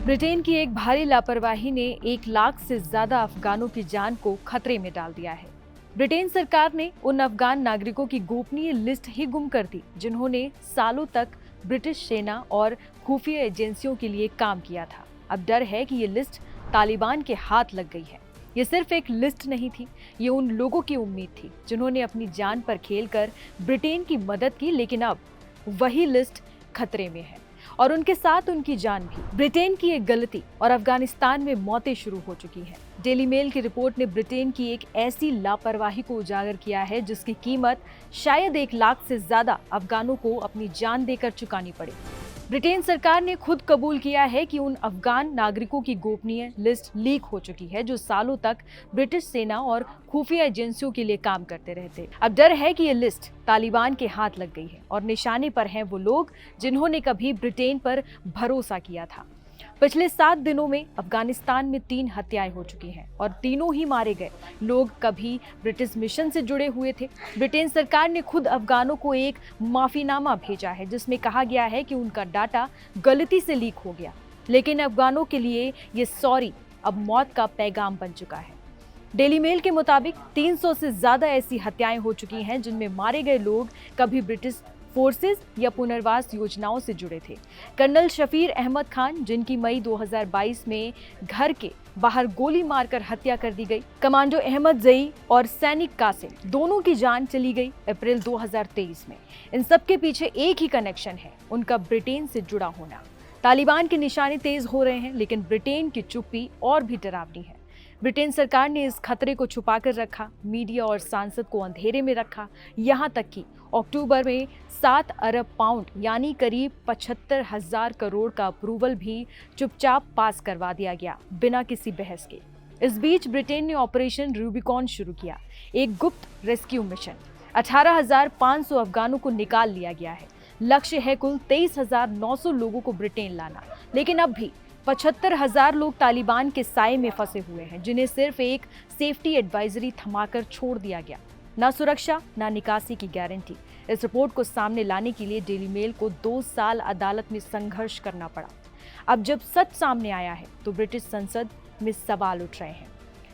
Britain की एक भारी लापरवाही ने 1 लाख से ज्यादा अफगानों की जान को खतरे में डाल दिया है। ब्रिटेन सरकार ने उन अफगान नागरिकों की गोपनीय लिस्ट ही गुम कर दी जिन्होंने सालों तक ब्रिटिश सेना और खुफिया एजेंसियों के लिए काम किया था। अब डर है कि ये लिस्ट तालिबान के हाथ लग गई है। ये सिर्फ एक लिस्ट नहीं थी, ये उन लोगों की उम्मीद थी जिन्होंने अपनी जान पर खेलकर ब्रिटेन की मदद की, लेकिन अब वही लिस्ट खतरे में है और उनके साथ उनकी जान भी। ब्रिटेन की एक गलती और अफगानिस्तान में मौतें शुरू हो चुकी हैं। डेली मेल की रिपोर्ट ने ब्रिटेन की एक ऐसी लापरवाही को उजागर किया है जिसकी कीमत शायद 1 लाख से ज्यादा अफगानों को अपनी जान देकर चुकानी पड़े। ब्रिटेन सरकार ने खुद कबूल किया है कि उन अफगान नागरिकों की गोपनीय लिस्ट लीक हो चुकी है जो सालों तक ब्रिटिश सेना और खुफिया एजेंसियों के लिए काम करते रहे थे। अब डर है कि ये लिस्ट तालिबान के हाथ लग गई है और निशाने पर हैं वो लोग जिन्होंने कभी ब्रिटेन पर भरोसा किया था। पिछले 7 दिनों में अफगानिस्तान में 3 हत्याएं हो चुकी हैं और तीनों ही मारे गए लोग कभी ब्रिटिश मिशन से जुड़े हुए थे। ब्रिटेन सरकार ने खुद अफगानों को एक माफीनामा भेजा है जिसमें कहा गया है कि उनका डाटा गलती से लीक हो गया, लेकिन अफगानों के लिए ये सॉरी अब मौत का पैगाम बन चुका है। डेली मेल के मुताबिक 300 से ज्यादा ऐसी हत्याएं हो चुकी हैं जिनमें मारे गए लोग कभी ब्रिटिश फोर्सेस या पुनर्वास योजनाओं से जुड़े थे। कर्नल शफीर अहमद खान, जिनकी मई 2022 में घर के बाहर गोली मारकर हत्या कर दी गई, कमांडो अहमद जई और सैनिक कासिम, दोनों की जान चली गई अप्रैल 2023 में। इन सब के पीछे एक ही कनेक्शन है, उनका ब्रिटेन से जुड़ा होना। तालिबान के निशाने तेज हो रहे हैं, लेकिन ब्रिटेन की चुप्पी और भी डरावनी है। ब्रिटेन सरकार ने इस खतरे को छुपाकर रखा, मीडिया और सांसद को अंधेरे में रखा, यहाँ तक कि अक्टूबर में 7 अरब पाउंड यानी करीब 75,000 करोड़ का अप्रूवल भी चुपचाप पास करवा दिया गया बिना किसी बहस के। इस बीच ब्रिटेन ने ऑपरेशन रूबिकॉन शुरू किया, एक गुप्त रेस्क्यू मिशन। 18,500 अफगानों को निकाल लिया गया है। लक्ष्य है कुल 23,900 लोगों को ब्रिटेन लाना, लेकिन अब भी 75,000 लोग तालिबान के साए में फंसे हुए हैं जिन्हें सिर्फ एक सेफ्टी एडवाइजरी थमाकर छोड़ दिया गया। ना सुरक्षा, ना निकासी की गारंटी। इस रिपोर्ट को सामने लाने के लिए डेली मेल को 2 साल अदालत में संघर्ष करना पड़ा। अब जब सच सामने आया है तो ब्रिटिश संसद में सवाल उठ रहे हैं।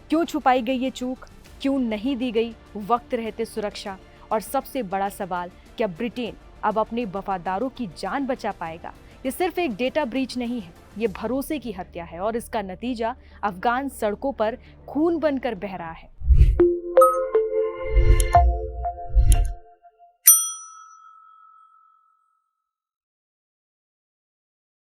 क्यों छुपाई गई ये चूक? क्यों नहीं दी गई वक्त रहते सुरक्षा? और सबसे बड़ा सवाल, क्या ब्रिटेन अब अपने वफादारों की जान बचा पाएगा? ये सिर्फ एक डेटा ब्रीच नहीं है, ये भरोसे की हत्या है और इसका नतीजा अफगान सड़कों पर खून बनकर बह रहा है।